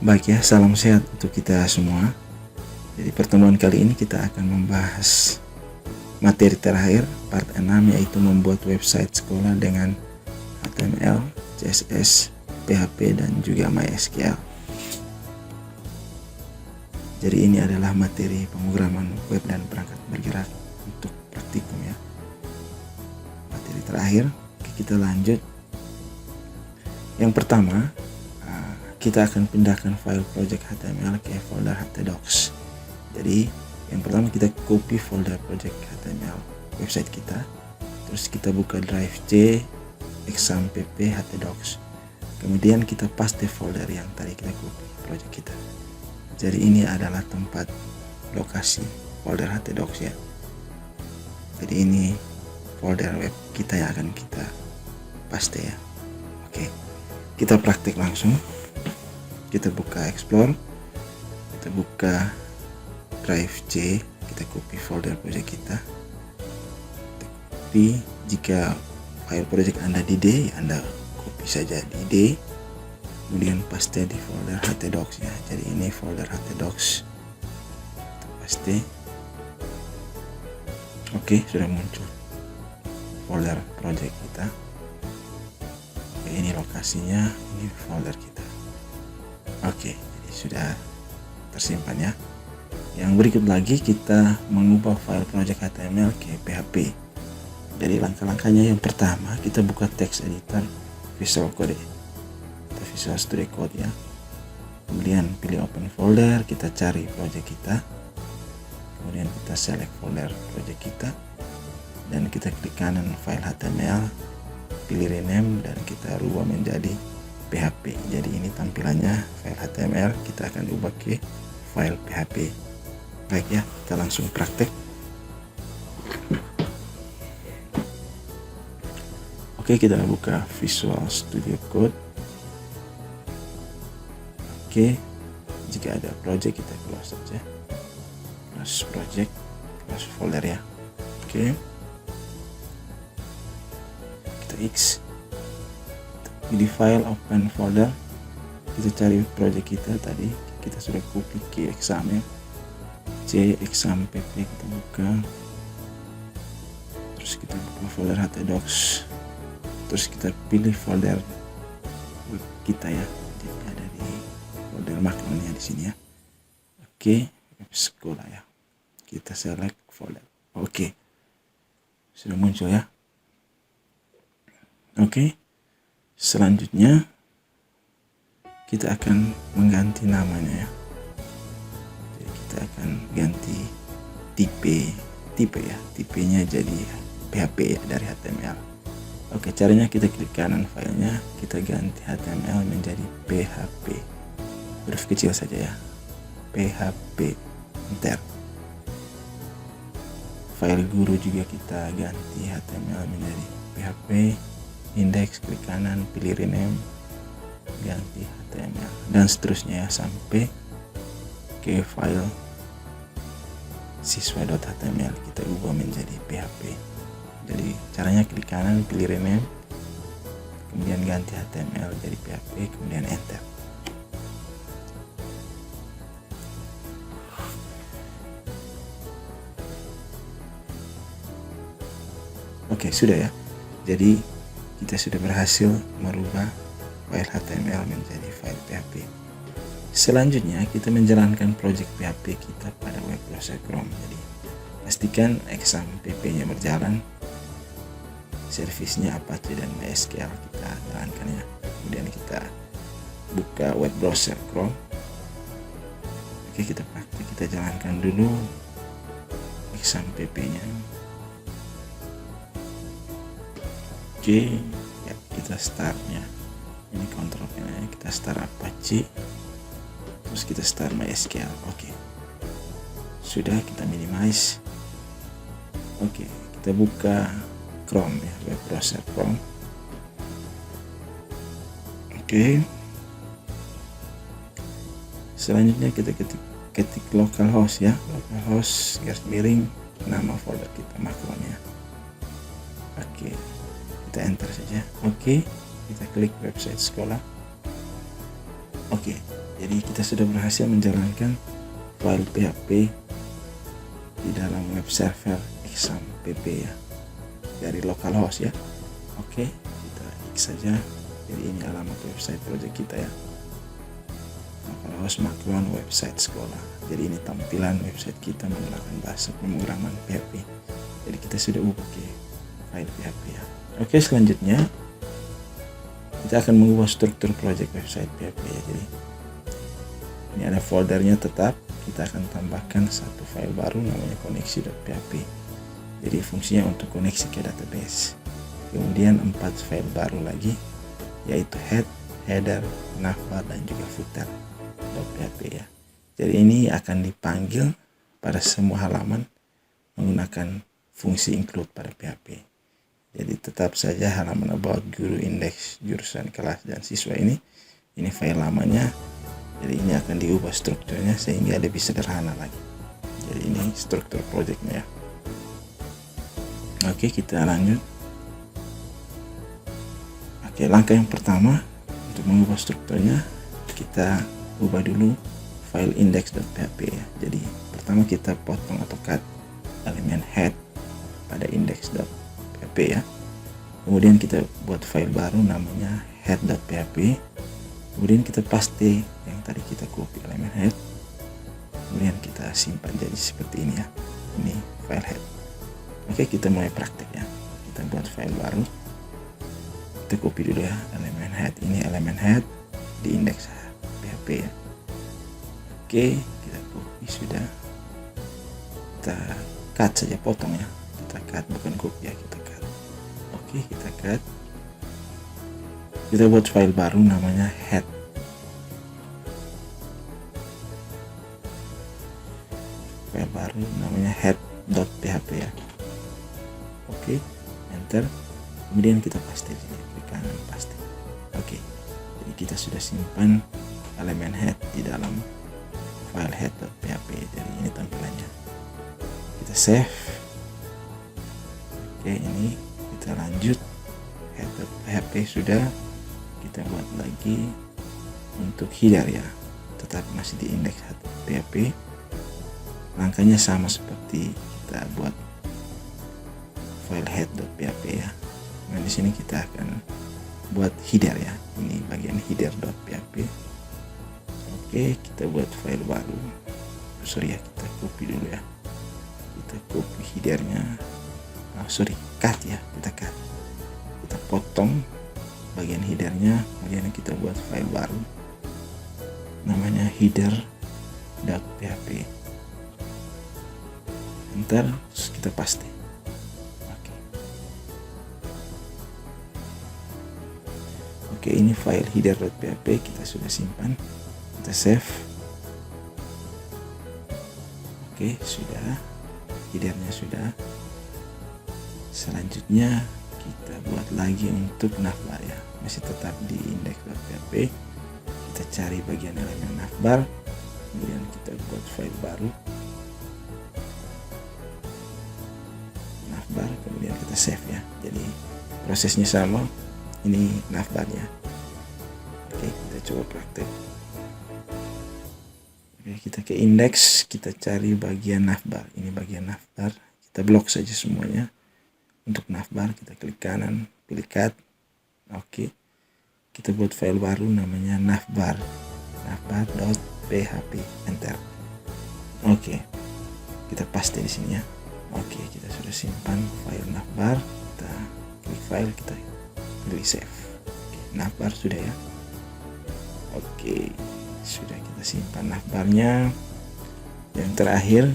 Baik ya, salam sehat untuk kita semua. Jadi pertemuan kali ini kita akan membahas materi terakhir part 6, yaitu membuat website sekolah dengan HTML, CSS, PHP dan juga MySQL. Jadi ini adalah materi pemrograman web dan perangkat bergerak untuk praktikum ya. Materi terakhir, kita lanjut. Yang pertama, kita akan pindahkan file project HTML ke folder htdocs. Jadi yang pertama kita copy folder project HTML website kita, terus kita buka drive C exampp htdocs, kemudian kita paste folder yang tadi kita copy project kita. Jadi ini adalah tempat lokasi folder htdocs ya. Jadi ini folder web kita yang akan kita paste ya. Oke, kita praktik langsung. Kita buka Explore, kita buka Drive C, kita copy folder project kita. Copy, jika file project Anda di D, Anda copy saja di D, kemudian paste di folder htdocs ya. Jadi ini folder htdocs, kita paste. Oke, sudah muncul folder project kita. Oke, ini lokasinya, ini folder kita. Oke, jadi sudah tersimpan ya. Yang berikut lagi kita mengubah file project HTML ke PHP. Jadi langkah-langkahnya, yang pertama kita buka text editor Visual Code atau Visual Studio Code ya. Kemudian pilih open folder, kita cari project kita. Kemudian kita select folder project kita dan kita klik kanan file HTML, pilih rename dan kita rubah menjadi PHP. Jadi ini tampilannya file HTML, kita akan ubah ke file PHP. Baik ya, kita langsung praktek. Oke, kita buka Visual Studio Code. Oke, jika ada project kita close saja. Close project, close folder ya. Oke, kita X. Di file open folder, kita cari project kita tadi, kita sudah copy ke exam ya. C exampp kita buka, terus kita buka folder htdocs, terus kita pilih folder web kita ya. Jadi ada di folder makronya di sini ya. Oke, web sekolah ya. Kita select folder. Oke, sudah muncul ya. Oke. Selanjutnya kita akan mengganti namanya ya. Jadi kita akan ganti tipe ya. Tipenya jadi PHP ya, dari HTML. Oke, caranya kita klik kanan filenya, kita ganti HTML menjadi PHP. Huruf kecil saja ya. PHP. Enter. File guru juga kita ganti HTML menjadi PHP. Index, klik kanan, pilih rename, ganti HTML dan seterusnya ya, sampai ke file siswa.html kita ubah menjadi PHP. Jadi caranya klik kanan, pilih rename, kemudian ganti HTML jadi PHP, kemudian enter. Oke, sudah ya. Jadi kita sudah berhasil merubah file HTML menjadi file PHP. Selanjutnya kita menjalankan project PHP kita pada web browser Chrome. Jadi pastikan exampp-nya berjalan, servisnya Apache dan MySQL kita jalankan ya. Kemudian kita buka web browser Chrome. Oke, kita praktik, kita jalankan dulu exampp-nya. Oke ya, kita startnya ini kontrol panel, kita start Apache, terus kita start MySQL. Oke, sudah, kita minimize. Oke, kita buka Chrome ya, web browser Chrome. Oke, selanjutnya kita ketik localhost ya, localhost garis miring nama folder kita, makronya. Oke, kita enter saja. Oke, kita klik website sekolah. Oke, Jadi kita sudah berhasil menjalankan file PHP di dalam web server exam.pb ya, dari localhost ya. Oke, kita X saja. Jadi ini alamat website project kita ya, localhost makron website sekolah. Jadi ini tampilan website kita menggunakan bahasa pemrograman PHP. Jadi kita sudah ubah ke file PHP ya. Oke, selanjutnya kita akan mengubah struktur project website PHP ya. Jadi ini ada foldernya tetap, kita akan tambahkan satu file baru namanya koneksi.php. Jadi fungsinya untuk koneksi ke database. Kemudian 4 file baru lagi, yaitu head, header, navbar, dan juga footer.php ya. Jadi ini akan dipanggil pada semua halaman menggunakan fungsi include pada PHP. Jadi tetap saja halaman about, guru, indeks, jurusan, kelas, dan siswa ini file lamanya. Jadi ini akan diubah strukturnya sehingga lebih sederhana lagi. Jadi ini struktur projectnya ya. Oke, kita lanjut. Oke, langkah yang pertama untuk mengubah strukturnya, kita ubah dulu file index.php ya. Jadi pertama kita potong atau cut elemen head pada index.php ya. Kemudian kita buat file baru namanya head.php. Kemudian kita paste yang tadi kita copy elemen head. Kemudian kita simpan jadi seperti ini ya. Ini file head. Oke, kita mulai praktek ya. Kita buat file baru. Kita copy dulu ya elemen head. Ini elemen head di indeks PHP ya. Oke, kita copy sudah. Kita cut saja, potong ya. Kita cut, bukan copy ya, kita cut. Oke, kita cut. Kita buat file baru namanya head. File baru namanya head.php ya. Oke, enter. Kemudian kita paste di sini, klik kanan paste. Oke. Jadi kita sudah simpan elemen head di dalam file head.php. Jadi ini tampilannya. Kita save. Oke, ini kita lanjut. Head.php sudah. Kita buat lagi untuk header ya, tetap masih di indeks PHP. Langkahnya sama seperti kita buat file head.php ya. Nah, di sini kita akan buat header ya. Ini bagian header.php. Oke, kita buat file baru. Sorry ya, kita copy dulu ya. Kita copy headernya. Cut ya, kita cut. Kita potong bagian headernya, kemudian kita buat file baru namanya header.php. Enter, terus kita paste. Oke, ini file header.php kita sudah simpan. Kita save. Oke, sudah. Headernya sudah. Selanjutnya kita buat lagi untuk navbar ya, masih tetap di index.php. Kita cari bagian elemen navbar, kemudian kita buat file baru navbar, kemudian kita save ya. Jadi prosesnya sama, ini navbarnya. Oke, kita coba praktek. Oke, kita ke indeks, kita cari bagian navbar. Ini bagian navbar, kita blok saja semuanya. Untuk navbar kita klik kanan, pilih cut. Oke, kita buat file baru namanya navbar.php. Enter. Oke, kita paste di sini ya. Oke, kita sudah simpan file navbar. Kita klik file, kita pilih save. Oke, navbar sudah ya. Oke, sudah kita simpan navbarnya. Yang terakhir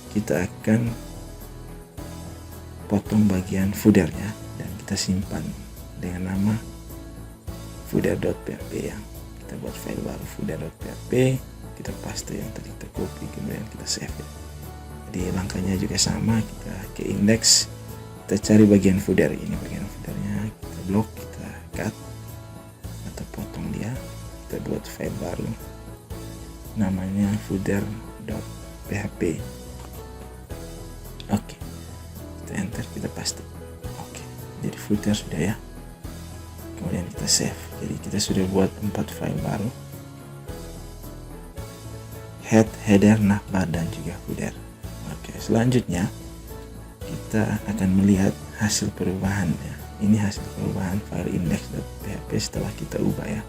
kita akan potong bagian footernya dan kita simpan dengan nama footer.php ya. Kita buat file baru footer.php, kita paste yang tadi kita copy, kemudian kita save ya. Jadi langkahnya juga sama, kita ke indeks, kita cari bagian footer. Ini bagian footernya, kita blok, kita cut atau potong dia. Kita buat file baru namanya footer.php. Oke, kita enter, kita paste. Oke, jadi footer sudah ya. Kemudian kita save. Jadi kita sudah buat 4 file baru. head, header, navbar, dan juga footer. Oke, selanjutnya kita akan melihat hasil perubahannya. Ini hasil perubahan file index.php setelah kita ubah ya.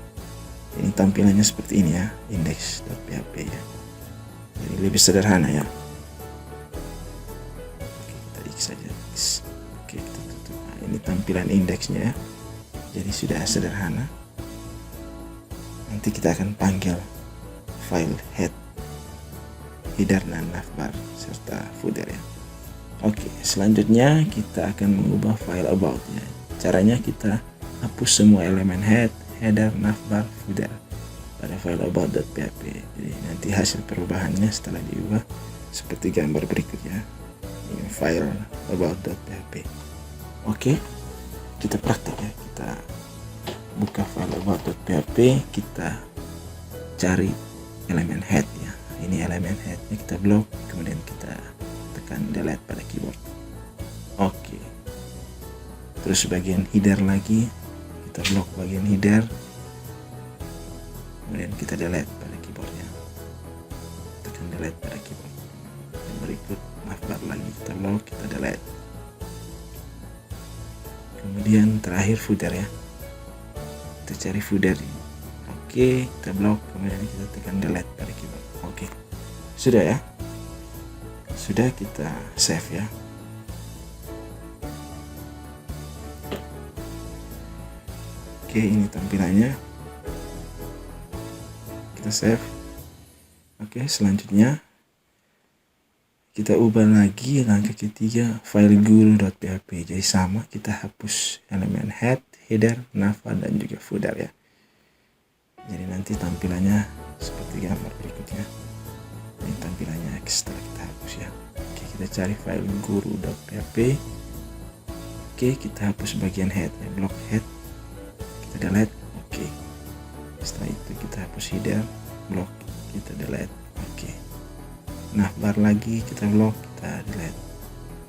Ini tampilannya seperti ini ya, index.php ya. Jadi lebih sederhana ya. Oke, kita X saja. Oke, kita tutup. Nah, ini tampilan indeksnya ya. Jadi sudah sederhana. Nanti kita akan panggil file head, header, dan navbar serta footer ya. Oke, selanjutnya kita akan mengubah file about ya. Caranya kita hapus semua elemen head, header, navbar, footer pada file about.php. Jadi nanti hasil perubahannya setelah diubah seperti gambar berikut ya. Ini file about.php. Oke, kita praktek ya. Kita buka file about.php, kita cari elemen head ya. Ini elemen headnya kita blok, kemudian kita tekan delete pada keyboard. Oke, terus bagian header lagi kita blok bagian header, kemudian kita delete pada keyboardnya, tekan delete pada keyboard. Yang berikut navbar lagi kita blok, kita delete. Kemudian terakhir footer ya, kita cari footer. Oke, kita blok, kemudian kita tekan delete pada keyboard. Oke, sudah ya. Sudah, kita save ya. Oke, ini tampilannya. Kita save. Oke, selanjutnya kita ubah lagi langkah ketiga file guru.php. Jadi sama, kita hapus elemen head, header, navbar, dan juga footer ya. Jadi nanti tampilannya seperti gambar berikutnya. Ini tampilannya setelah kita hapus ya. Oke, kita cari file guru.php. Oke, kita hapus bagian head ya, blok head, kita delete. Oke, setelah itu kita hapus header, blok, kita delete. Oke, navbar lagi kita blok, kita delete.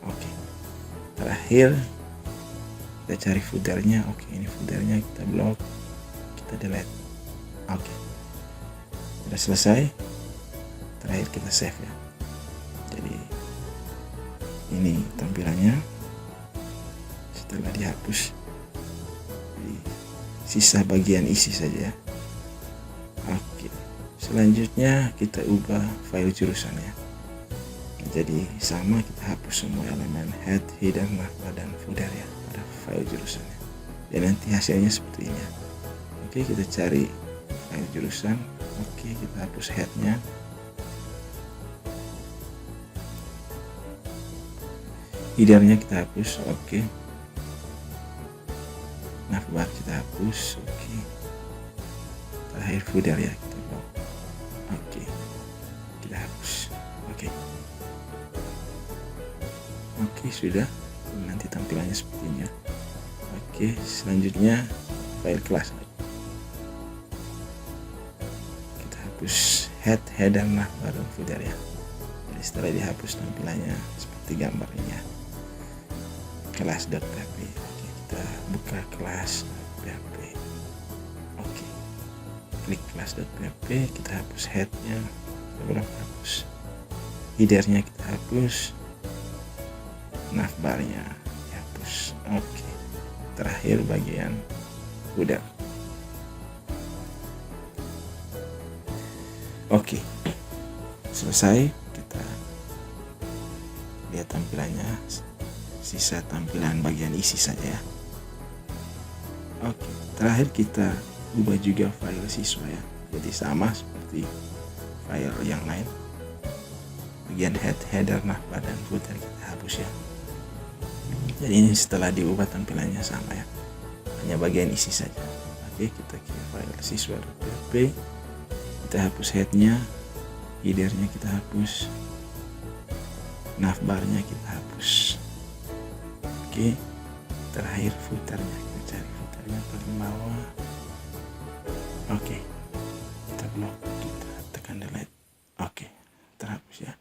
Oke, terakhir kita cari footernya. Oke, ini footernya kita blok, kita delete. Oke, sudah selesai. Terakhir kita save ya. Jadi ini tampilannya setelah dihapus. Jadi, sisa bagian isi saja ya. Oke, selanjutnya kita ubah file jurusan ya. Jadi sama, kita hapus semua elemen head, header, navbar, dan footer ya pada file jurusannya. Dan nanti hasilnya seperti ini ya. Oke, kita cari file jurusan. Oke, kita hapus headnya. Headernya kita hapus. Oke, navbar kita hapus. Oke, terakhir footer ya, kita blok. Oke, kita hapus. Oke, sudah. Nanti tampilannya seperti ini ya. Oke, selanjutnya file kelas. Kita hapus head, header, navbar, dan footer ya. Jadi setelah dihapus tampilannya seperti gambar ini ya. Kelas.php. Oke, kita buka kelas.php. Oke, klik kelas.php, kita hapus headnya, kita hapus headernya, kita hapus navbarnya, dihapus. Oke, terakhir bagian footer. Oke, selesai. Kita lihat tampilannya. Sisa tampilan bagian isi saja ya. Oke, terakhir kita ubah juga file siswa ya. Jadi sama seperti file yang lain. Bagian head, header, navbar, dan footer kita hapus ya. Jadi ini setelah diubah tampilannya sama ya. Hanya bagian isi saja. Oke, kita ke file siswa.php. Kita hapus headnya, headernya kita hapus, navbarnya kita hapus. Oke, terakhir footernya, kita cari footernya paling bawah. Oke, kita blok, kita tekan delete. Oke, terhapus ya.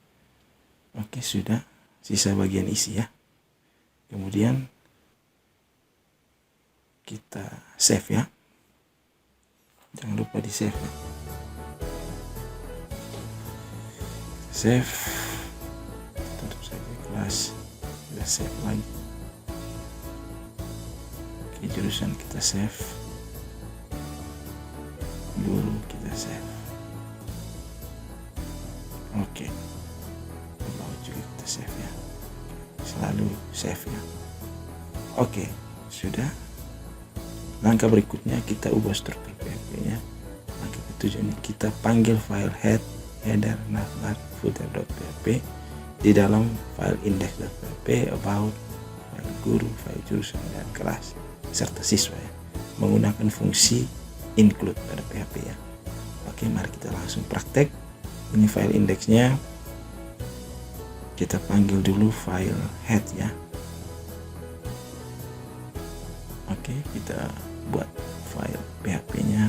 Oke, sudah. Sisa bagian isi ya. Kemudian kita save ya. Jangan lupa di save ya. save, tutup saja kelas, kita save lagi. Oke, jurusan kita save, guru kita save. Oke, about juga kita save ya, selalu save ya. Oke, sudah. Langkah berikutnya kita ubah struktur PHP nya. Langkah ketujuh ini kita panggil file head, header, navbar, footer.php di dalam file index.php, about, file guru, file jurusan dan kelas serta siswa ya, menggunakan fungsi include pada PHP ya. Oke, mari kita langsung praktek. Ini file indeksnya, kita panggil dulu file head ya. Oke, kita buat file PHP-nya,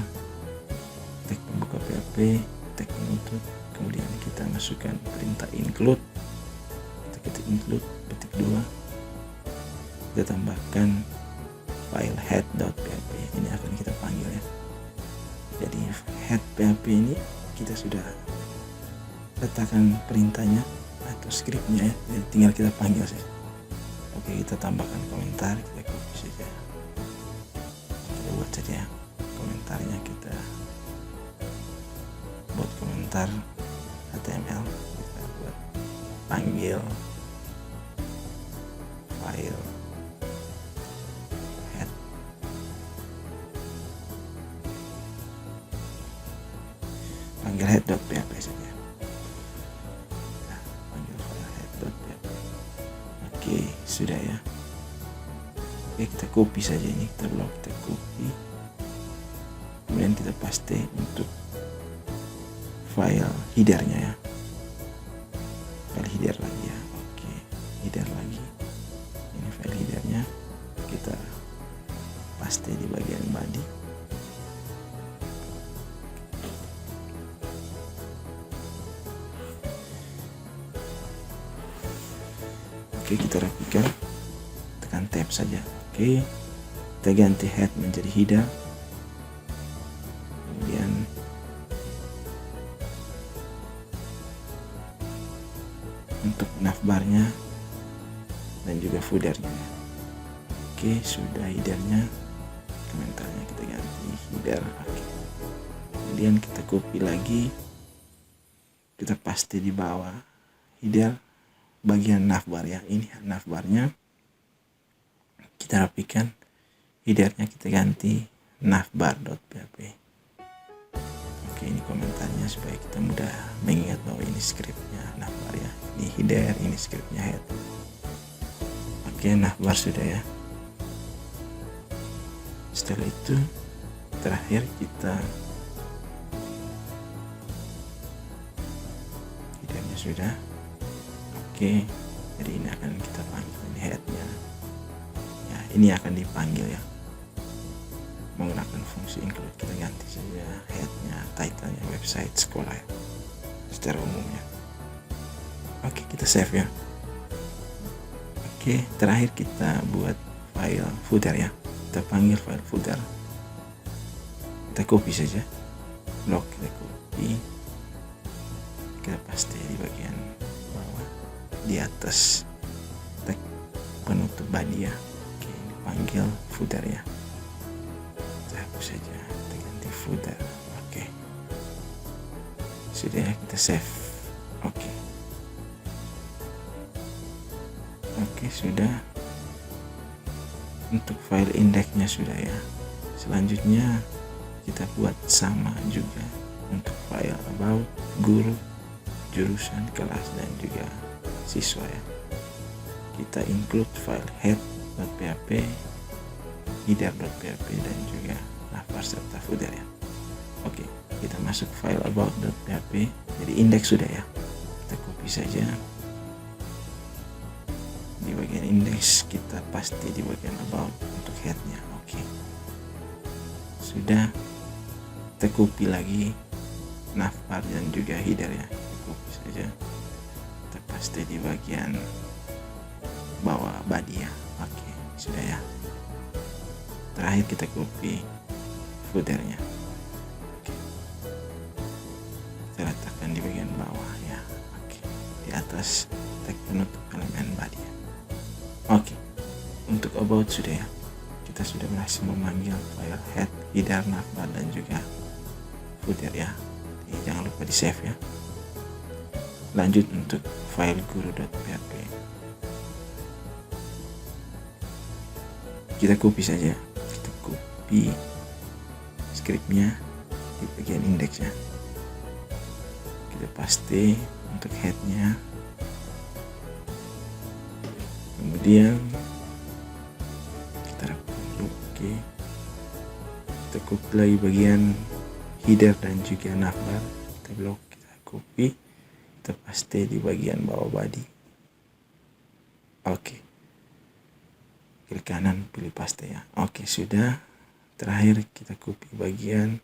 tag pembuka PHP, tag penutup, kemudian kita masukkan perintah include, kita ketik include, ketik 2, kita tambahkan file head.php, ini akan kita panggil ya. Jadi head PHP ini kita sudah letakkan perintahnya atau scriptnya ya, jadi tinggal kita panggil saja. Oke, kita tambahkan komentar, kita copy saja, kita buat saja komentarnya, kita buat komentar HTML, kita buat panggil file head, panggil head.php saja. Nah, panggil file head.php. Oke, sudah ya. Oke, kita copy saja ini, kita blok, kita copy, kemudian kita paste untuk file headernya ya, file header lagi ya. Oke, header lagi, ini file headernya, kita paste di bagian body. Oke, kita rapikan, tekan tab saja. Oke, kita ganti head menjadi header, kemudian untuk navbarnya dan juga footernya. Oke, sudah headernya, komentarnya kita ganti header. Oke, kemudian kita copy lagi, kita paste di bawah header bagian navbar ya. Ini navbarnya, kita rapikan, headernya kita ganti navbar.php. Oke, ini komentarnya supaya kita mudah mengingat bahwa ini scriptnya navbar ya. Ini header, ini scriptnya head. Oke, navbar sudah ya. Setelah itu terakhir kita headernya sudah. Oke, jadi ini akan kita panggil, ini headnya ya, ini akan dipanggil ya menggunakan fungsi include. Kita ganti saja headnya, titlenya website sekolah ya, secara umumnya. Oke, kita save ya. Oke, terakhir kita buat file footer ya, kita panggil file footer, kita copy saja, blok, kita copy, kita paste di bagian bawah di atas tag penutup body ya. Oke, ini panggil footer ya, kita hapus saja, kita ganti footer. Oke, sudah ya, kita save. Oke, oke, sudah. Untuk file indexnya sudah ya. Selanjutnya kita buat sama juga untuk file about, guru, jurusan, kelas dan juga siswa ya. Kita include file head.php, header.php dan juga navbar serta footer ya. Oke, kita masuk file about.php, jadi indeks sudah ya. Kita copy saja di bagian indeks, kita paste di bagian about untuk headnya. Oke, sudah. Kita copy lagi navbar dan juga header ya, kita copy saja, kita paste di bagian bawah body ya. Oke, sudah ya. Terakhir kita copy footernya. Oke, kita letakkan di bagian bawah ya. Oke, atas tag penutup elemen body. Oke, untuk about sudah ya. Kita sudah berhasil memanggil file head, header, navbar, dan juga footer ya. Jadi jangan lupa di save ya. Lanjut untuk file guru.php. Kita copy saja. Kita copy scriptnya di bagian indeksnya. Kita paste untuk headnya. Kemudian kita oke. Kita copy lagi bagian header dan juga navbar. Kita blok, kita copy, kita paste di bagian bawah body. Oke. Klik kanan, pilih paste ya. Oke, sudah. Terakhir kita copy bagian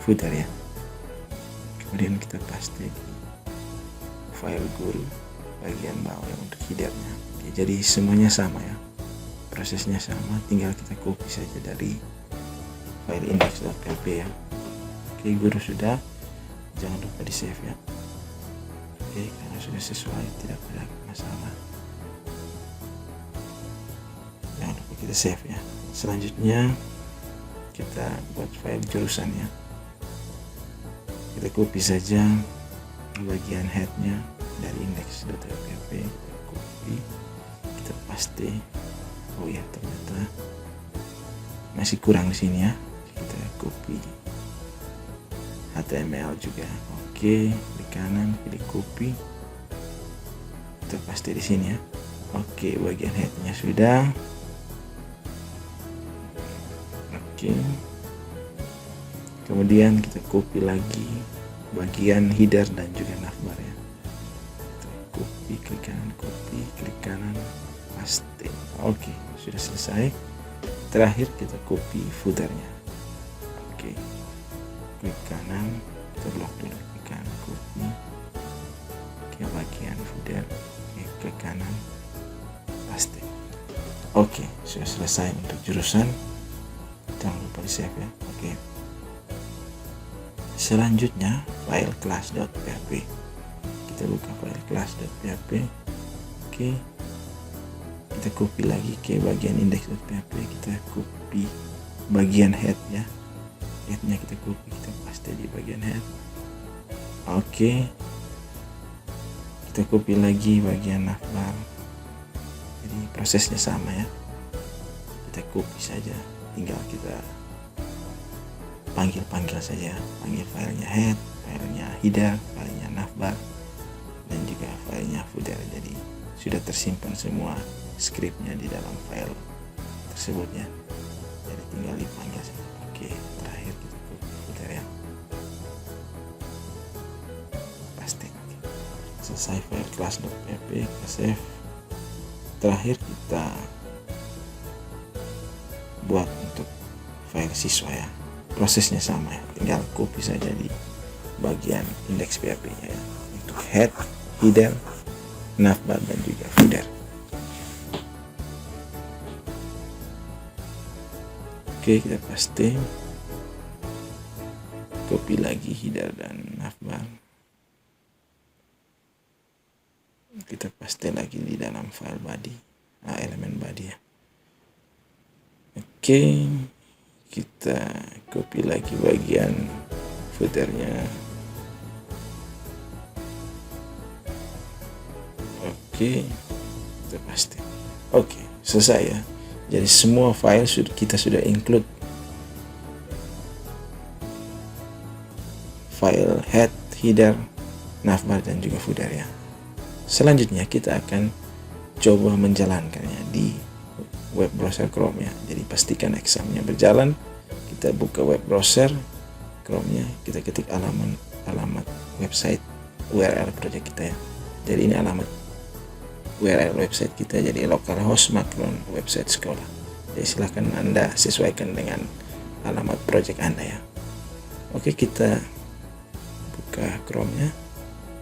footer ya. Kemudian kita paste di file guru bagian bawah yang untuk headernya. Oke, jadi semuanya sama ya. Prosesnya sama, tinggal kita copy saja dari file index.php ya. Oke, guru sudah. Jangan lupa di save ya. Oke, karena sudah sesuai, tidak ada masalah. Jangan lupa kita save ya. Selanjutnya kita buat file jurusan ya. Kita copy saja bagian headnya dari index.php, copy, kita paste. Oh ya, ternyata masih kurang di sini ya. Kita copy HTML juga. Oke, klik kanan, pilih copy, kita paste di sini ya. Oke, bagian headnya sudah. Oke, kemudian kita copy lagi bagian header dan juga navbar ya. Kita copy, klik kanan, copy, klik kanan, paste. Oke, sudah selesai. Terakhir kita copy footernya. Oke, klik kanan, kita blok dulu, klik kanan, copy ke bagian footer. Oke, klik kanan, paste. Oke, sudah selesai untuk jurusan. Jangan lupa di save ya. Oke, selanjutnya file class.php. Kita buka file class.php. Oke, kita copy lagi ke bagian index.php. Kita copy bagian head ya. Headnya kita copy, kita paste di bagian head. Oke, kita copy lagi bagian navbar. Jadi prosesnya sama ya. Kita copy saja, tinggal kita panggil saja, panggil filenya head, filenya header, filenya navbar, dan juga filenya footer. Jadi sudah tersimpan semua scriptnya di dalam file tersebut ya. Jadi tinggal dipanggil saja. Oke, terakhir kita copy footer ya. Pasti. Selesai file class.php, kita save. Terakhir kita buat untuk file siswa ya. Prosesnya sama ya, tinggal copy saja di bagian index.php ya, untuk head, header, navbar, dan juga footer. Oke, kita paste, copy lagi header dan navbar, kita paste lagi di dalam file body, elemen body ya. Oke, kita copy lagi bagian footernya. Oke, kita paste. Oke, selesai ya. Jadi semua file kita sudah include file head, header, navbar, dan juga footer ya. Selanjutnya kita akan coba menjalankannya di web browser Chrome ya. Jadi pastikan examnya berjalan. Kita buka web browser Chrome-nya, kita ketik alamat website URL project kita ya. Jadi ini alamat URL website kita, jadi localhost makron website sekolah. Jadi silahkan Anda sesuaikan dengan alamat project Anda ya. Oke, kita buka Chrome-nya,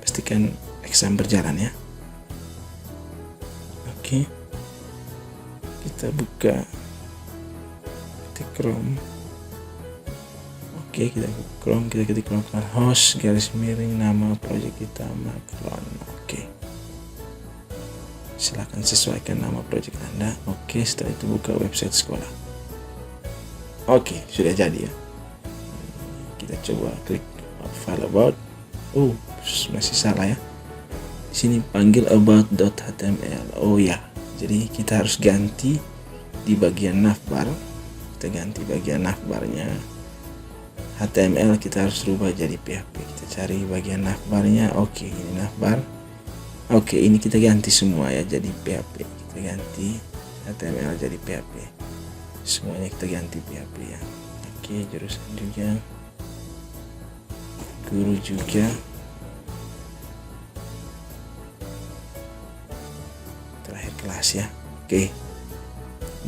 pastikan exam berjalan ya. Oke, kita buka di Chrome. Oke, kita ke Chrome, kita ketik localhost garis miring nama project kita Macron. Oke, silakan sesuaikan nama project Anda. Oke, setelah itu buka website sekolah. Oke, sudah jadi ya. Kita coba klik file about. Masih salah ya. Di sini panggil about.html. Oh ya, jadi kita harus ganti di bagian navbar. Kita ganti bagian navbarnya. HTML kita harus rubah jadi PHP. Kita cari bagian navbarnya. Oke, ini navbar. Oke, ini kita ganti semua ya jadi PHP. Kita ganti HTML jadi PHP. Semuanya kita ganti PHP ya. Oke, jurusan juga, guru juga. Terakhir kelas ya. Oke,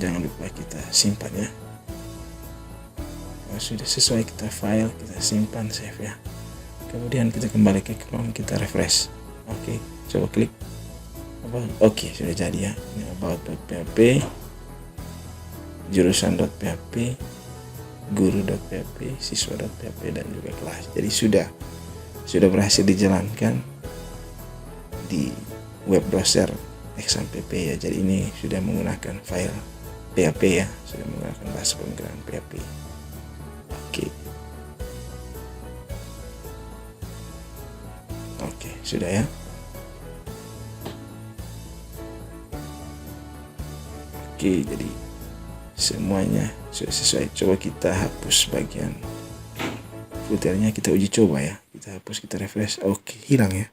jangan lupa kita simpan ya. Kalau sudah sesuai kita file, kita simpan, save ya. Kemudian kita kembali ke Chrome, kita refresh. Oke, coba klik Oke, sudah jadi ya. Ini about.php, jurusan.php, guru.php, siswa.php, dan juga kelas. Jadi sudah berhasil dijalankan di web browser XAMPP ya. Jadi ini sudah menggunakan file PHP ya, sudah menggunakan bahasa pemrograman PHP. Oke, sudah ya. Oke, jadi semuanya sudah sesuai. Coba kita hapus bagian footernya, kita uji coba ya. Kita hapus, kita refresh. Oke, hilang ya.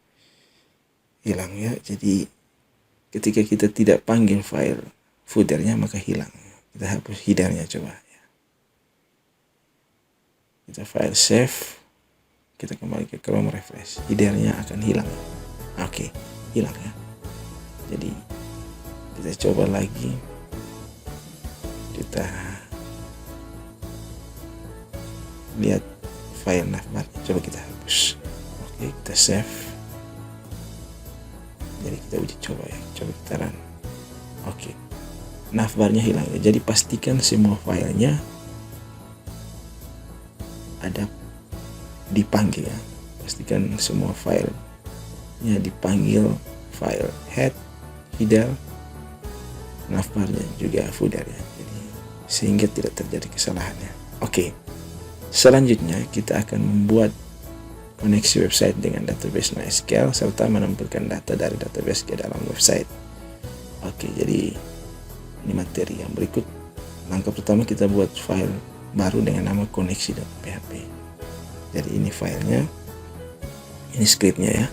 Jadi ketika kita tidak panggil file footernya maka hilang. Kita hapus headernya coba ya. Kita file save, kita kembali ke Chrome, refresh, headernya akan hilang. Oke, hilang ya. Jadi kita coba lagi, kita lihat file navbar, coba kita hapus. Oke, kita save. Jadi kita uji coba ya, coba kita run. Oke, navbarnya hilang ya. Jadi pastikan semua filenya ada dipanggil ya. Pastikan semua filenya dipanggil, file head, header, navbarnya juga footer ya. Jadi sehingga tidak terjadi kesalahannya. Oke, selanjutnya kita akan membuat koneksi website dengan database MySQL serta menampilkan data dari database ke dalam website. Oke, jadi ini materi yang berikut. Langkah pertama, kita buat file baru dengan nama koneksi.php. Jadi ini filenya, ini scriptnya ya.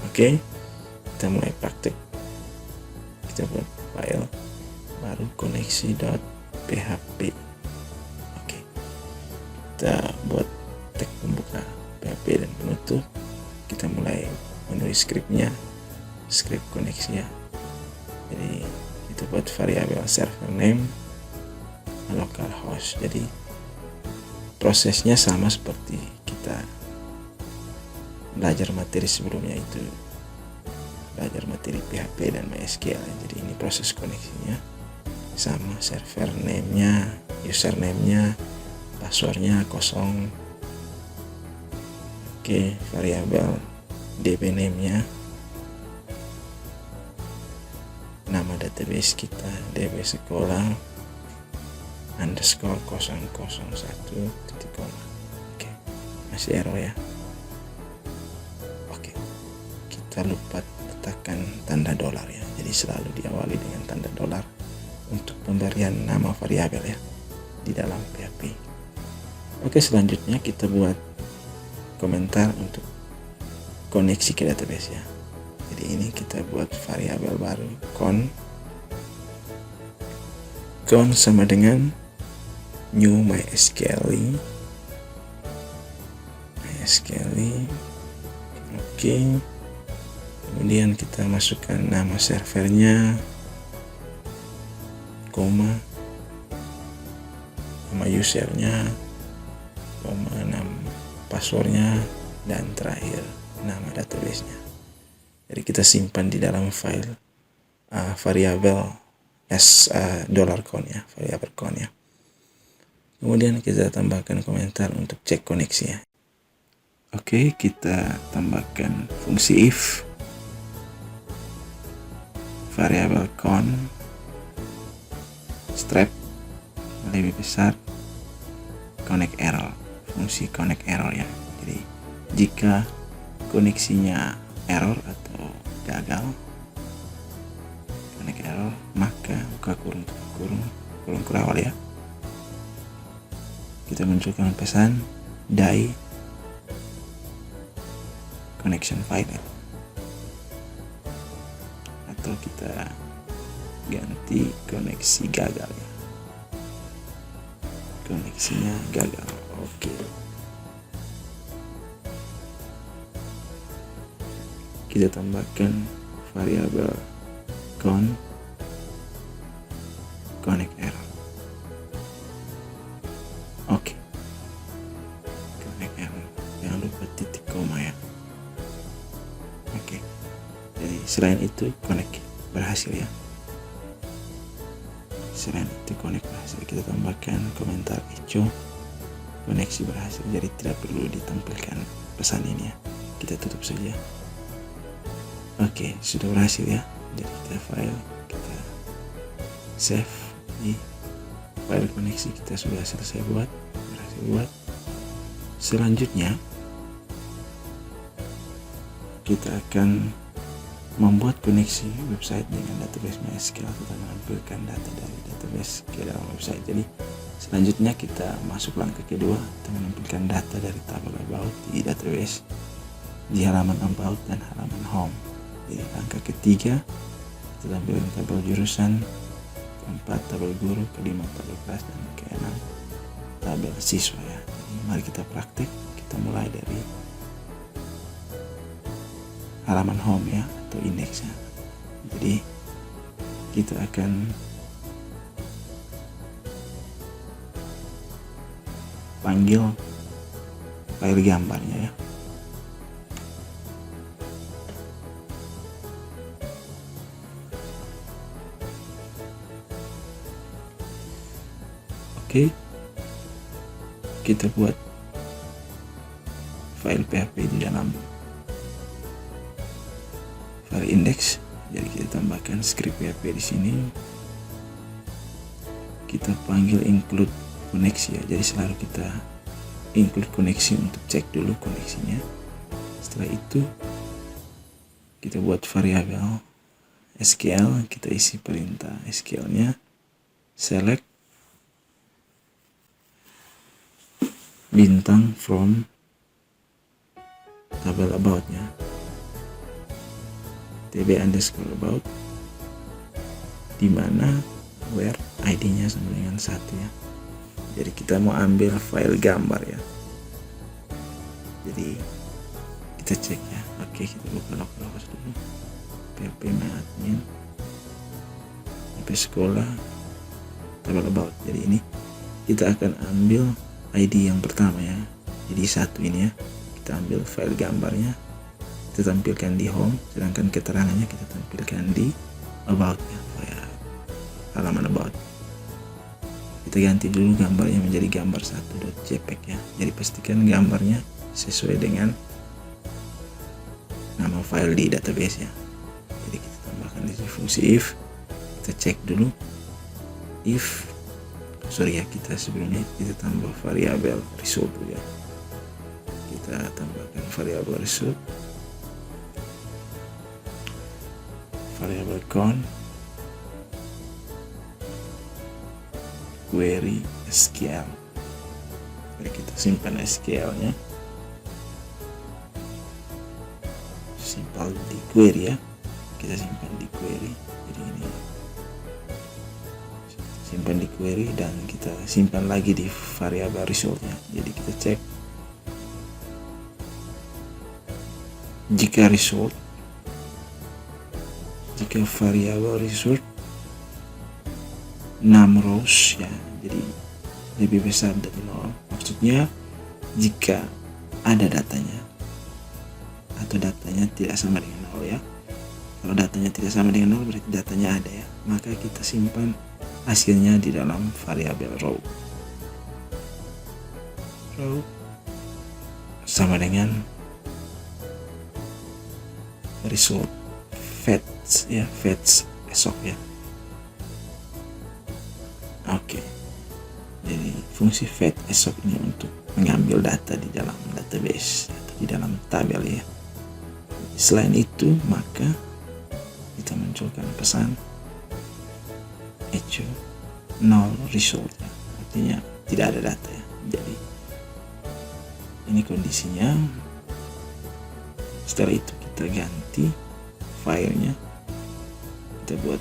Oke, kita mulai praktek. Kita buat file baru koneksi.php. Oke, kita buat tag pembuka PHP dan penutup. Kita mulai menulis scriptnya, script koneksi ya. Jadi kita buat variabel server name localhost. Jadi prosesnya sama seperti kita belajar materi sebelumnya, itu belajar materi PHP dan MySQL. Jadi ini proses koneksinya sama, server name-nya, username-nya, passwordnya kosong. Oke, variabel db name-nya, nama database kita db sekolah underscore 001 titik koma. Oke, masih error ya. Oke, kita lupa letakkan tanda dolar ya. Jadi selalu diawali dengan tanda dolar untuk pemberian nama variabel ya di dalam PHP. Oke, selanjutnya kita buat komentar untuk koneksi ke database ya. Jadi ini kita buat variabel baru con sama dengan new MySQL. Oke, kemudian kita masukkan nama servernya, koma, nama usernya, koma, nama passwordnya, dan terakhir nama database-nya. Jadi kita simpan di dalam file variabel $con ya, variabel con ya. Kemudian kita tambahkan komentar untuk cek koneksi ya. Oke, kita tambahkan fungsi if, variabel count, strap lebih besar, connect error, fungsi connect error ya. Jadi jika koneksinya error atau gagal, connect error, maka buka kurung kurawal ya. Kita munculkan pesan die connection failed, atau kita ganti koneksi gagal ya, koneksinya gagal. Oke, kita tambahkan variabel count connect error. Oke, connect error, jangan lupa titik koma ya. Oke, jadi selain itu connect berhasil ya. Selain itu connect berhasil, kita tambahkan komentar echo koneksi berhasil, jadi tidak perlu ditampilkan pesan ini ya, kita tutup saja. Oke, sudah berhasil ya. Jadi kita file, kita save di file koneksi, kita sudah selesai berhasil buat. Selanjutnya kita akan membuat koneksi website dengan database MySQL. Kita menampilkan data dari database ke dalam website. Jadi selanjutnya kita masuk langkah kedua, kita menampilkan data dari tabel about di database di halaman about dan halaman home. Jadi langkah ketiga kita tampilkan tabel jurusan, keempat tabel guru, kelima tabel kelas, dan keenam tabel siswa ya. Jadi mari kita praktik. Kita mulai dari halaman home ya, atau indeksnya. Jadi kita akan panggil file gambarnya ya. Oke, kita buat file PHP di dalam file index. Jadi kita tambahkan script PHP di sini. Kita panggil include koneksi ya. Jadi selalu kita include koneksi untuk cek dulu koneksinya. Setelah itu kita buat variabel SQL, kita isi perintah SQL-nya, select bintang from tabel about-nya, tb underscore about, dimana where id-nya sama dengan 1 ya. Jadi kita mau ambil file gambar ya. Jadi kita cek ya. Oke, kita buka localhost dulu, php admin, php sekolah, tabel about. Jadi ini kita akan ambil ID yang pertama ya, jadi 1 ini ya. Kita ambil file gambarnya, kita tampilkan di home, sedangkan keterangannya kita tampilkan di about ya, halaman about. Kita ganti dulu gambarnya menjadi gambar 1.jpg ya. Jadi pastikan gambarnya sesuai dengan nama file di database ya. Jadi kita tambahkan di sini fungsi if, kita cek dulu if, kita sebelumnya kita tambah variabel result ya. Kita tambahkan variabel result, variabel count, query SQL. Jadi kita simpan SQL-nya, simpan di query ya. Kita simpan di query. Jadi ini simpan di query dan kita simpan lagi di variabel resultnya. Jadi kita cek jika variabel result 6 rows ya, jadi lebih besar dari 0, maksudnya jika ada datanya atau datanya tidak sama dengan 0 ya. Kalau datanya tidak sama dengan 0 berarti datanya ada ya, maka kita simpan hasilnya di dalam variabel row. row sama dengan result fetch ya, fetch esok ya. Oke. Jadi fungsi fetch esok ini untuk mengambil data di dalam database atau di dalam tabel ya. Selain itu maka kita munculkan pesan echo null result ya. Artinya tidak ada data ya. Jadi ini kondisinya. Setelah itu kita ganti filenya, kita buat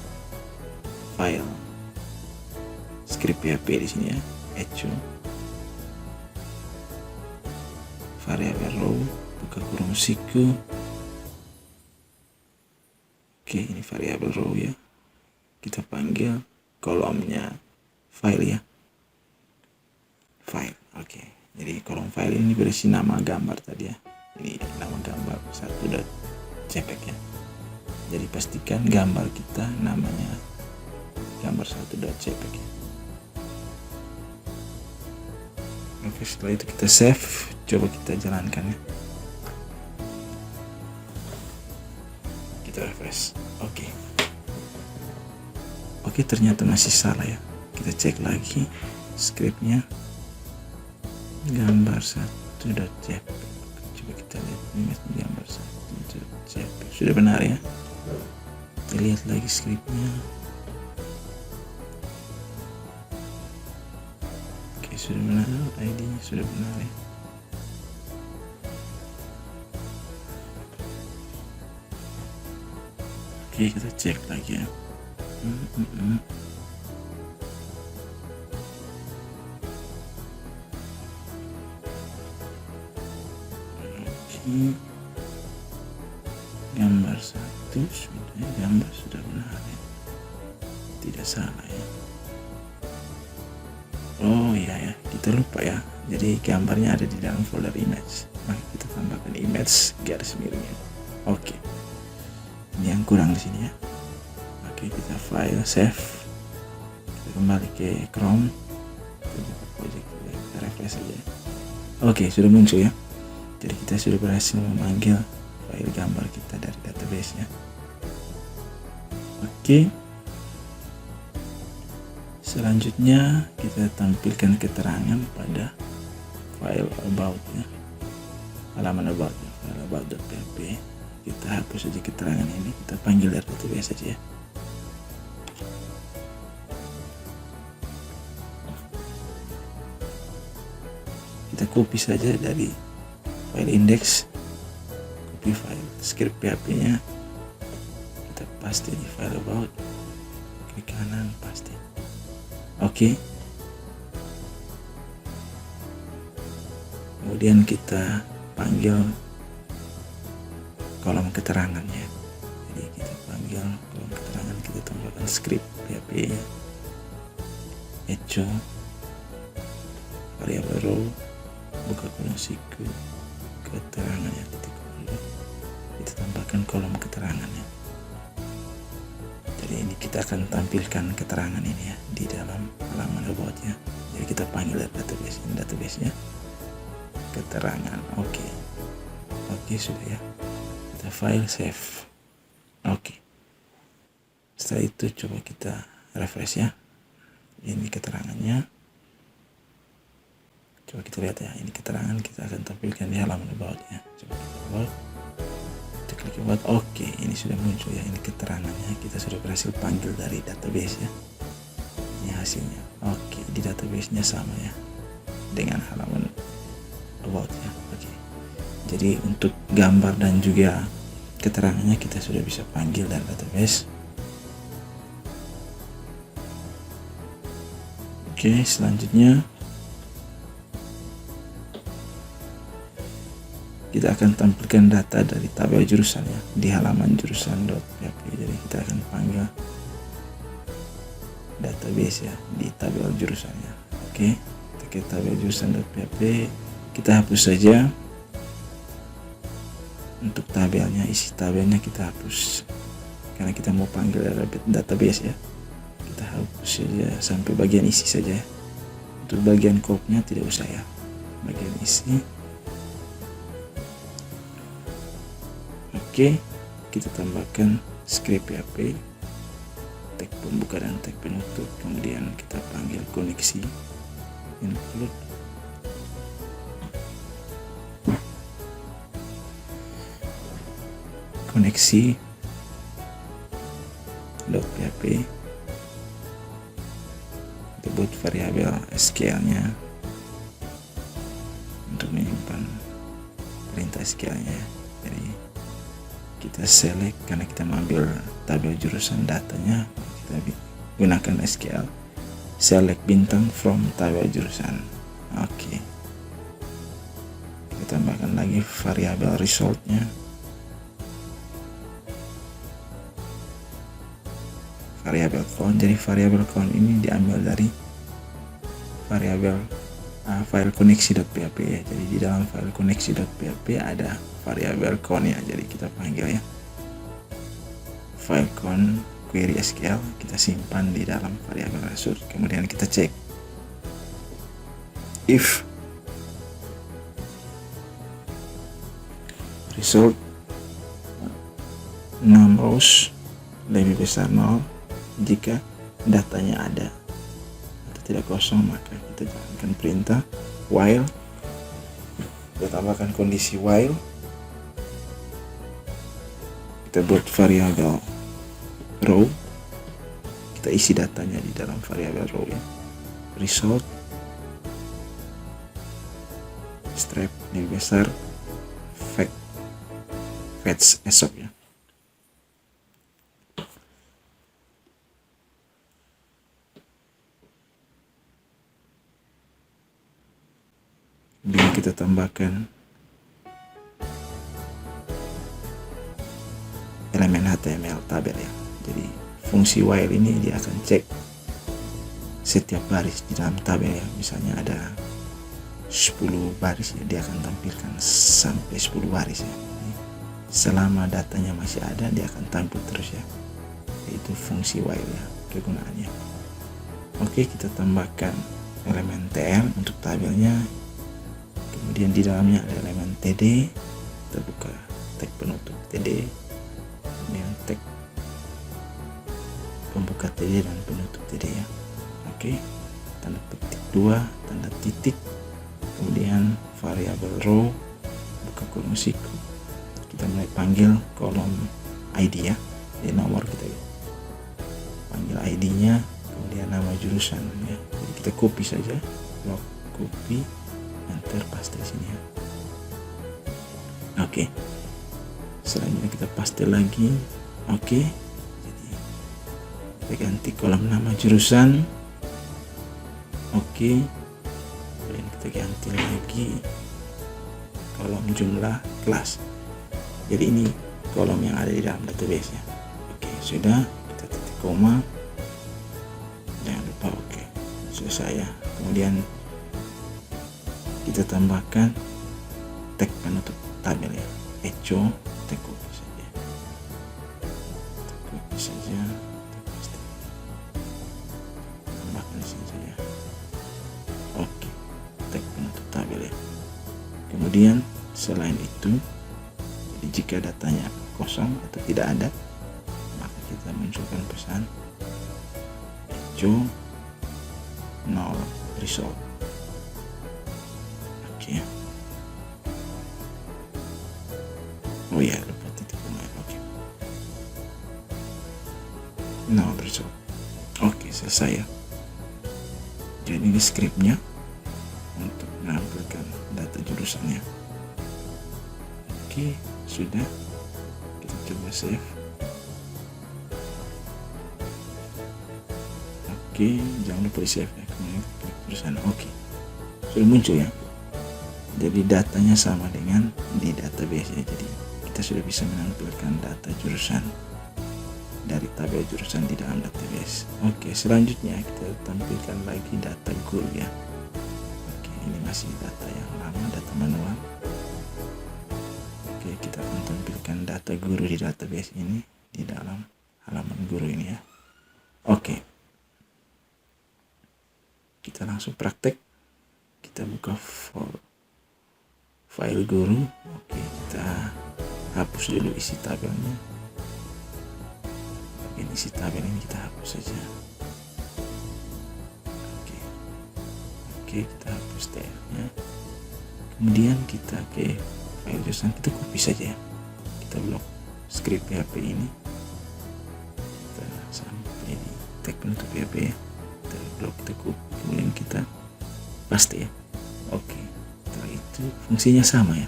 file script PHP di sini ya, echo variabel row buka kurung siku. Oke, ini variabel row ya, kita panggil kolomnya file ya, file. Oke, jadi kolom file ini berisi nama gambar tadi ya, ini nama gambar 1.jpg ya. Jadi pastikan gambar kita namanya gambar 1.jpg ya. Oke, setelah itu kita save, coba kita jalankan ya. Kita refresh. Oke, ternyata masih salah ya. Kita cek lagi scriptnya, gambar 1.jpg. Coba kita lihat image gambar 1.jpg. Sudah benar ya. Kita lihat lagi scriptnya. Oke, sudah benar, ID-nya sudah benar ya. Oke, kita cek lagi ya. Gambar 1 sudah, gambar sudah benar ya, tidak salah ya. Oh iya ya, kita lupa ya, jadi gambarnya ada di dalam folder image, maka kita tambahkan image garis miringnya. Oke, ini yang kurang di sini ya. Oke, kita file save, kita kembali ke Chrome, kita refresh saja. Oke, sudah muncul ya. Jadi kita sudah berhasil memanggil file gambar kita dari database nya. Oke, selanjutnya kita tampilkan keterangan pada file about ya, halaman about ya, file about.php. Kita hapus saja keterangan ini, kita panggil dari database saja ya. Kita copy saja dari file index, copy file script PHP nya, kita paste di file about, klik kanan paste. Oke, kemudian kita panggil kolom keterangannya. Jadi kita panggil kolom keterangan, kita tambahkan script PHP nya, echo variabel row buka kurung siku keterangannya titik kolom, kita tambahkan kolom keterangannya. Jadi ini kita akan tampilkan keterangan ini ya di dalam halaman about ya. Jadi kita panggil database nya keterangan. Oke, sudah ya, kita file save. Oke, setelah itu coba kita refresh ya. Ini keterangannya, coba kita lihat ya, ini keterangan kita akan tampilkan di halaman about ya. Coba kita about, kita klik about. Oke, ini sudah muncul ya, ini keterangannya. Kita sudah berhasil panggil dari database ya. Ini hasilnya. Oke, di database nya sama ya dengan halaman about ya. Oke, jadi untuk gambar dan juga keterangannya kita sudah bisa panggil dari database. Oke, selanjutnya kita akan tampilkan data dari tabel jurusan ya di halaman jurusan.php. Jadi kita akan panggil database ya di tabel jurusannya. Oke, kita ke tabel jurusan.php, kita hapus saja untuk tabelnya, isi tabelnya kita hapus karena kita mau panggil database ya. Kita hapus saja sampai bagian isi saja ya. Untuk bagian code-nya tidak usah ya, bagian isi. Oke, kita tambahkan script PHP, tag pembuka dan tag penutup. Kemudian kita panggil koneksi include. Koneksi .php, kita buat variabel SQL-nya untuk menyimpan perintah SQL-nya. Jadi kita select, karena kita mengambil tabel jurusan datanya, kita gunakan SQL select bintang from tabel jurusan. Oke, kita tambahkan lagi variabel result-nya. Variabel count, jadi variabel count ini diambil dari variabel file koneksi.php ya. Jadi di dalam file koneksi.php ada variabel count ya. Jadi kita panggil ya file count query SQL, kita simpan di dalam variabel result. Kemudian kita cek if result non rows lebih besar 0 jika datanya ada atau tidak kosong, maka kita jalankan perintah while. Kita tambahkan kondisi while, kita buat variabel row, kita isi datanya di dalam variabel row ya. Result strap lebih besar fetch esok ya. Kemudian kita tambahkan elemen HTML tabel ya. Jadi fungsi while ini dia akan cek setiap baris di dalam tabel ya. Misalnya ada 10 baris ya, dia akan tampilkan sampai 10 baris ya. Jadi, selama datanya masih ada, dia akan tampil terus ya. Itu fungsi while ya, kegunaannya. Oke, kita tambahkan elemen tl untuk tabelnya. Kemudian di dalamnya ada elemen td, kita buka tag penutup td, kemudian tag pembuka td dan penutup td ya. Oke, tanda petik 2, tanda titik, kemudian variabel row, buka kolom siku, kita mulai panggil kolom id ya, di nomor kita ya. Panggil id-nya, kemudian nama jurusan ya. Jadi kita copy saja, blok copy, enter, paste di sini ya. Oke, selanjutnya kita paste lagi. Oke, jadi kita ganti kolom nama jurusan. Oke, kemudian kita ganti lagi kolom jumlah kelas. Jadi ini kolom yang ada di dalam database ya. Oke, sudah, kita titik koma, jangan lupa. Oke, selesai ya. Kemudian kita tambahkan tag penutup tabel ya, echo, tag copy saja, paste, tambahkan di sini saja. Oke, tag penutup tabel ya. Kemudian selain itu, jadi jika datanya kosong atau tidak ada, maka kita munculkan pesan echo null result. Oke. Oh ya, lupa titik koma. Oke. Null result. Oke, selesai ya. Jadi ini scriptnya untuk menampilkan data jurusannya. Oke, sudah. Kita coba save. Oke, jangan lupa di save ya. Kemudian klik jurusan. Oke, sudah muncul ya. Jadi datanya sama dengan di database ya. Jadi kita sudah bisa menampilkan data jurusan dari tabel jurusan di dalam database. Oke, selanjutnya kita tampilkan lagi data guru ya. Oke, ini masih data yang lama, data manual. Oke, kita akan tampilkan data guru di database ini di dalam halaman guru ini ya. Oke, kita langsung praktek. Kita buka file guru. Oke, kita hapus dulu isi tabelnya. Bagian isi tabel ini kita hapus saja. Oke, kita hapus TF-nya. Kemudian kita ke file jurusan, kita copy saja ya. Kita blok script PHP ini. Kita sampai di tag penutup PHP ya. Kita blok, kita copy, kemudian kita paste ya. Oke, setelah itu fungsinya sama ya.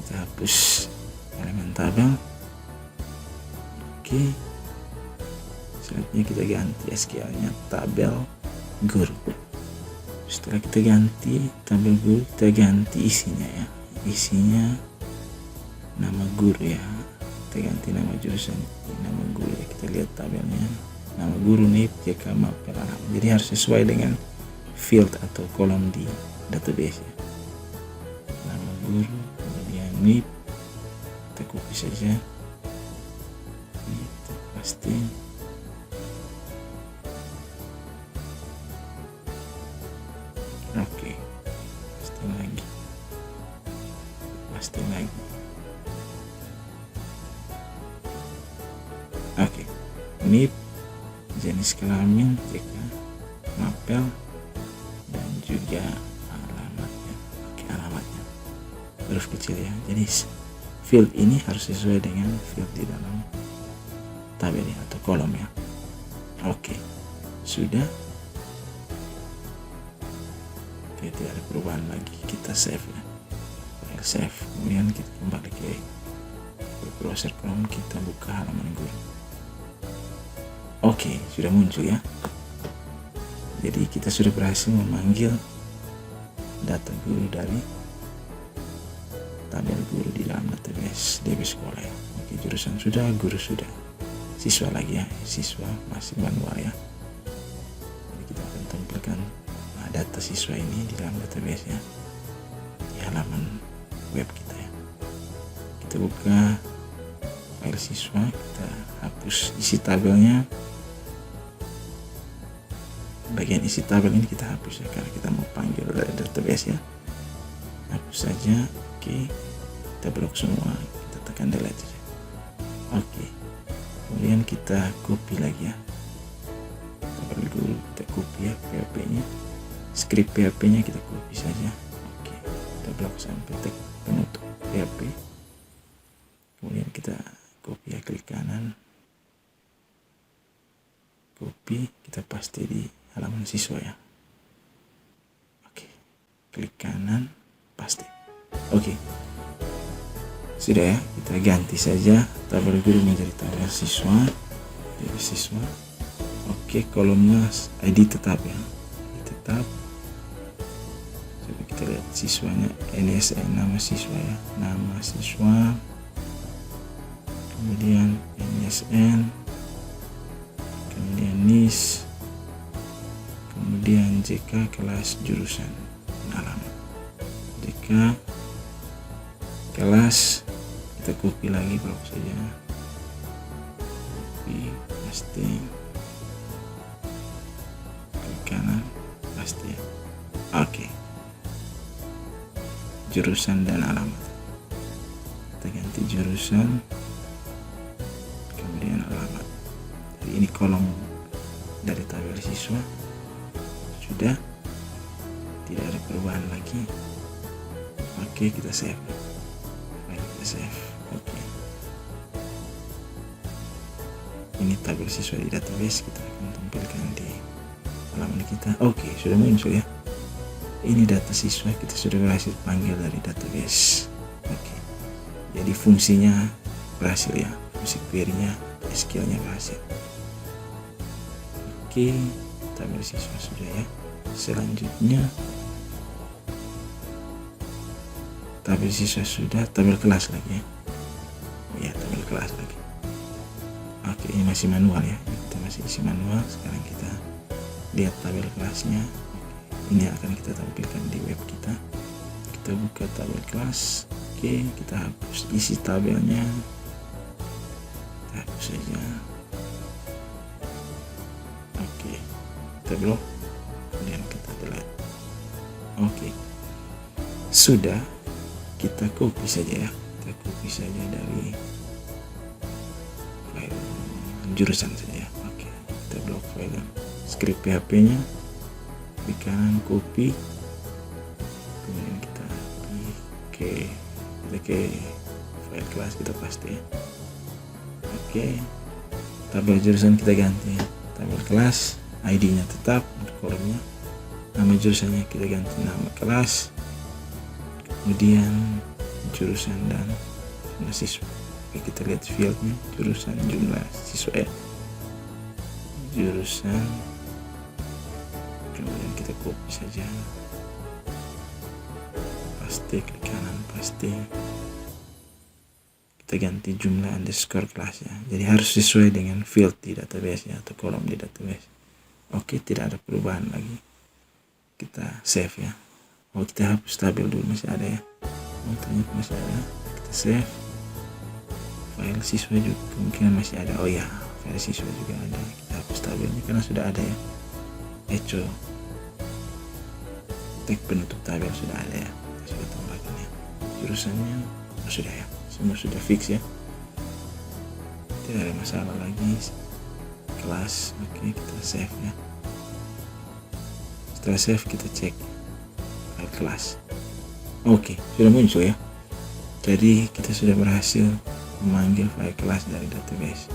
Kita hapus elemen tabel. Oke, selanjutnya kita ganti SQL-nya tabel guru. Setelah kita ganti tabel guru, kita ganti isinya ya. Isinya nama guru ya. Kita ganti nama jurusan, nama guru ya. Kita lihat tabelnya, nama guru NIP, JK, mapel, alamat. Jadi harus sesuai dengan field atau kolom di database ya. Nama guru, kemudian NIP, kita copy saja. Kita paste. Oke, paste lagi. Oke, NIP, jenis kelamin, JK, mapel, dan juga alamatnya. Oke, alamatnya huruf kecil ya. Jadi field ini harus sesuai dengan field di dalam tabel ya, atau kolom ya. Oke, sudah. Oke, tidak ada perubahan lagi. Kita save ya, file save. Kemudian kita kembali ke browser Chrome, kita buka halaman guru. Oke, sudah muncul ya. Jadi kita sudah berhasil memanggil data guru dari tabel guru di dalam database DB sekolah ya. Oke, jurusan sudah, guru sudah. Siswa lagi ya, siswa masih manual ya. Jadi kita akan tampilkan data siswa ini di dalam database ya, di halaman web kita ya. Kita buka file siswa, kita hapus isi tabelnya. Bagian isi tabel ini kita hapus ya, karena kita mau panggil dari database ya. Hapus saja. Oke, kita blok semua, kita tekan delete saja. Oke, kemudian kita copy lagi ya, tabel guru kita copy ya, PHP nya, script PHP nya kita copy saja. Oke, kita blok sampai tag penutup PHP. Kemudian kita copy ya, klik kanan, copy, kita paste di halaman siswa ya. Oke, klik kanan, paste. Oke, sudah ya. Kita ganti saja tabel guru menjadi tabel siswa. Jadi siswa. Oke, kolomnya ID tetap ya, ID tetap. Coba kita lihat siswanya, NSN, nama siswa ya, nama siswa. Kemudian NSN, kemudian NIS, kemudian JK, kelas, jurusan, alamat. JK, kelas, kita copy lagi, blok saja, copy, paste, klik kanan, paste. Oke, jurusan dan alamat, kita ganti jurusan, kemudian alamat. Jadi ini kolom dari tabel siswa sudah, tidak ada perubahan lagi. Oke, kita save. Save. Oke. Ini tabel siswa di database, kita akan tampilkan di halaman kita. Oke, sudah muncul ya. Ini data siswa, kita sudah berhasil panggil dari database. Oke. Jadi fungsinya berhasil ya. Fungsi query-nya, SQL-nya berhasil. Oke, tabel siswa sudah ya. Selanjutnya tabel siswa sudah, tabel kelas lagi ya. Oh ya, tabel kelas lagi. Oke, ini masih manual ya, kita masih isi manual. Sekarang kita lihat tabel kelasnya. Ini akan kita tampilkan di web kita. Kita buka tabel kelas. Oke, kita hapus isi tabelnya, kita hapus saja. Oke, kita blok, kemudian kita delete. Oke, sudah, kita copy saja ya, kita copy saja dari file jurusan saja. Oke, kita blok file script PHP nya di kanan, copy, kemudian kita ke file kelas, kita paste ya. Oke, tabel jurusan kita ganti ya, tabel kelas, ID nya tetap untuk kolomnya, nama jurusannya kita ganti nama kelas, kemudian jurusan dan jumlah siswa. Oke, kita lihat fieldnya, jurusan, jumlah siswa ya, jurusan, kemudian kita copy saja, paste, klik kanan, paste, kita ganti jumlah underscore kelas ya, jadi harus sesuai dengan field di database ya, atau kolom di database. Oke, tidak ada perubahan lagi, kita save ya. Oh, kita hapus tabel dulu, masih ada ya, oh ternyata masih ada, kita save. File siswa juga kemungkinan masih ada, oh ya, file siswa juga ada, kita hapus tabelnya karena sudah ada ya. Echo tag penutup tabel sudah ada ya, kita sudah tambahkan ya. Jurusannya sudah ya, semua sudah fix ya, tidak ada masalah lagi. Kelas, oke, kita save ya. Setelah save kita cek file kelas, oke, sudah muncul ya. Jadi kita sudah berhasil memanggil file kelas dari database.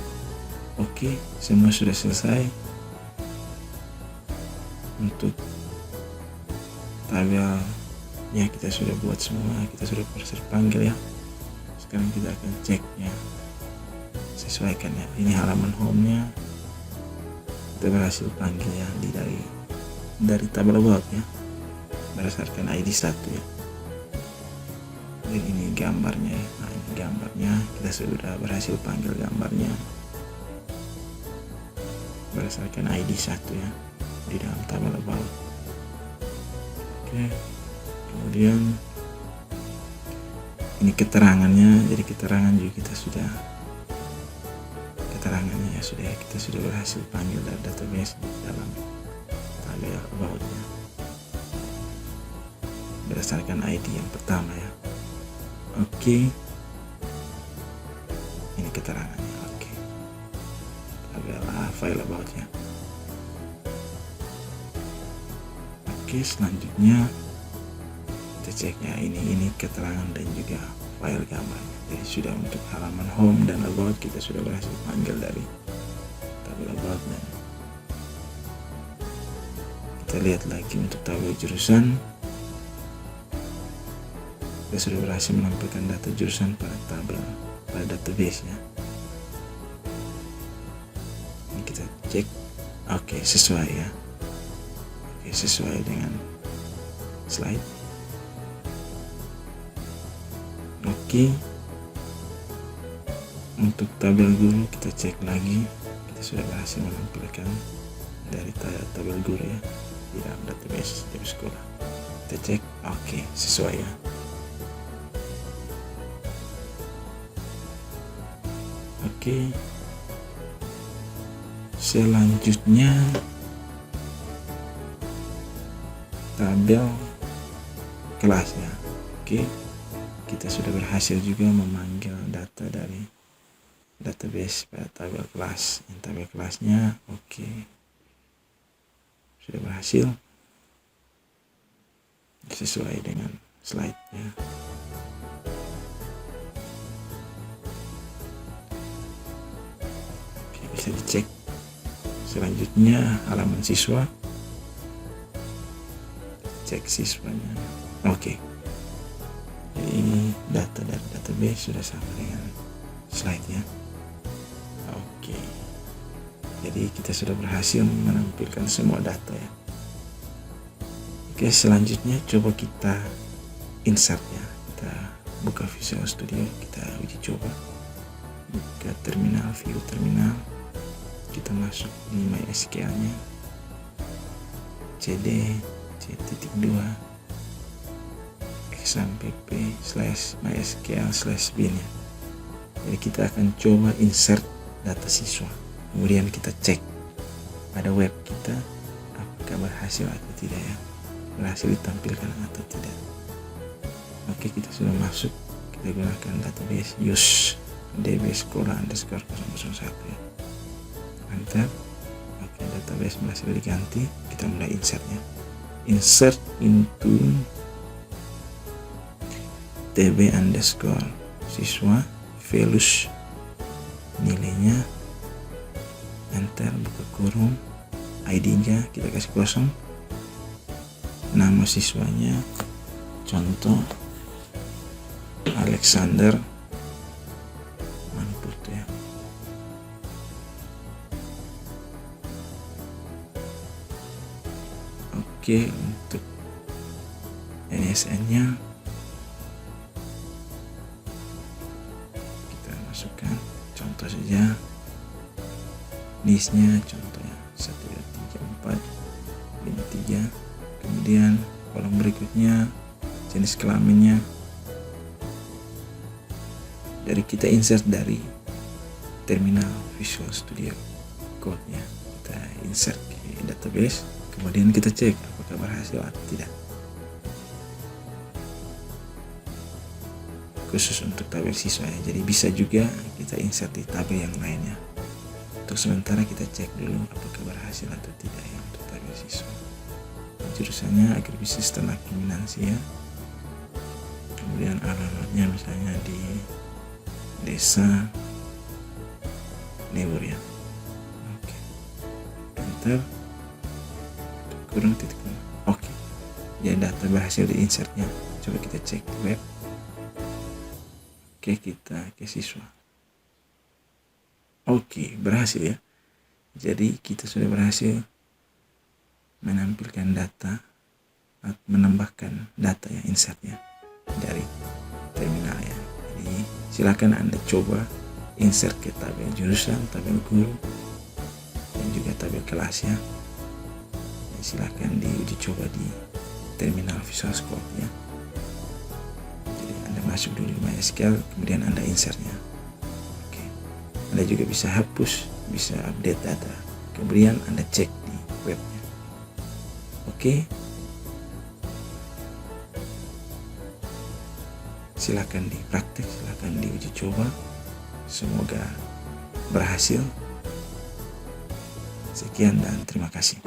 Oke, semua sudah selesai. Untuk tabelnya kita sudah buat semua, kita sudah proses panggil ya. Sekarang kita akan cek ya, sesuaikan ya. Ini halaman home-nya, kita berhasil panggil ya dari tabel about ya, berdasarkan ID 1 ya. Dan ini gambarnya ya. Nah, ini gambarnya, kita sudah berhasil panggil gambarnya berdasarkan ID 1 ya, di dalam tabel about. Oke, kemudian ini keterangannya, jadi keterangan juga kita sudah, keterangannya ya sudah, kita sudah berhasil panggil dari database di dalam tabel about-nya berdasarkan ID yang pertama ya. Oke, ini keterangannya. Oke, tabel file about ya. Oke, selanjutnya kita cek ya, ini keterangan dan juga file gambarnya. Jadi sudah untuk halaman home dan about kita sudah berhasil panggil dari tabel about. Dan kita lihat lagi untuk tabel jurusan, kita sudah berhasil menampilkan data jurusan pada database ya. Ini kita cek, oke, sesuai ya. Oke, sesuai dengan slide. Oke, untuk tabel guru kita cek lagi, kita sudah berhasil menampilkan dari tabel guru ya di dalam database dari sekolah. Kita cek, oke, sesuai ya. Oke, selanjutnya tabel kelas ya. Oke, kita sudah berhasil juga memanggil data dari database pada tabel kelas. Yang tabel kelasnya oke, sudah berhasil sesuai dengan slide-nya. Oke, bisa dicek. Selanjutnya halaman siswa, cek siswanya. Oke, jadi ini data dari database sudah sama dengan slide ya. Oke, jadi kita sudah berhasil menampilkan semua data ya. Oke, selanjutnya coba kita insert ya. Kita buka Visual Studio, kita uji coba. Buka terminal, view terminal, kita masuk di MySQL nya, cd c.2 exampp/mysql/bin ya. Jadi kita akan coba insert data siswa, kemudian kita cek pada web kita apakah berhasil atau tidak ya, berhasil ditampilkan atau tidak. Oke, kita sudah masuk. Kita gunakan database use db sekolah underscore 001 ya. Enter. Oke, database berhasil diganti. Kita mulai insertnya. Insert into tb underscore siswa velus nilainya, enter, buka kurung, ID-nya kita kasih kosong, nama siswanya contoh Alexander Manuputu ya. Oke, untuk NSN-nya kita masukkan contoh saja, NIS-nya contohnya 1234 3, kemudian kolom berikutnya jenis kelaminnya. Dari kita insert dari terminal Visual Studio Code-nya, kita insert ke database, kemudian kita cek apakah berhasil atau tidak. Khusus untuk tabel siswa ya, jadi bisa juga kita insert di tabel yang lainnya. Untuk sementara kita cek dulu apakah berhasil atau tidak ya untuk tabel siswa. Jurusannya agribisnis ternak ruminansi ya. Kemudian alamatnya misalnya di Desa Nebur ya. Oke. Enter. Kurang titik. Oke. Ya, data berhasil di insertnya. Coba kita cek di web. Oke, kita ke siswa. Oke, berhasil ya. Jadi kita sudah berhasil menampilkan data atau menambahkan data ya, insertnya dari terminal ya. Jadi silakan Anda coba insert ke tabel jurusan, tabel guru, dan juga tabel kelas ya. Silakan diuji coba di terminal Visual Code ya. Jadi Anda masuk dulu di MySQL, kemudian Anda insertnya. Oke. Anda juga bisa hapus, bisa update data, kemudian Anda cek di webnya. Oke. Silakan dipraktek, silakan diuji coba. Semoga berhasil. Sekian dan terima kasih.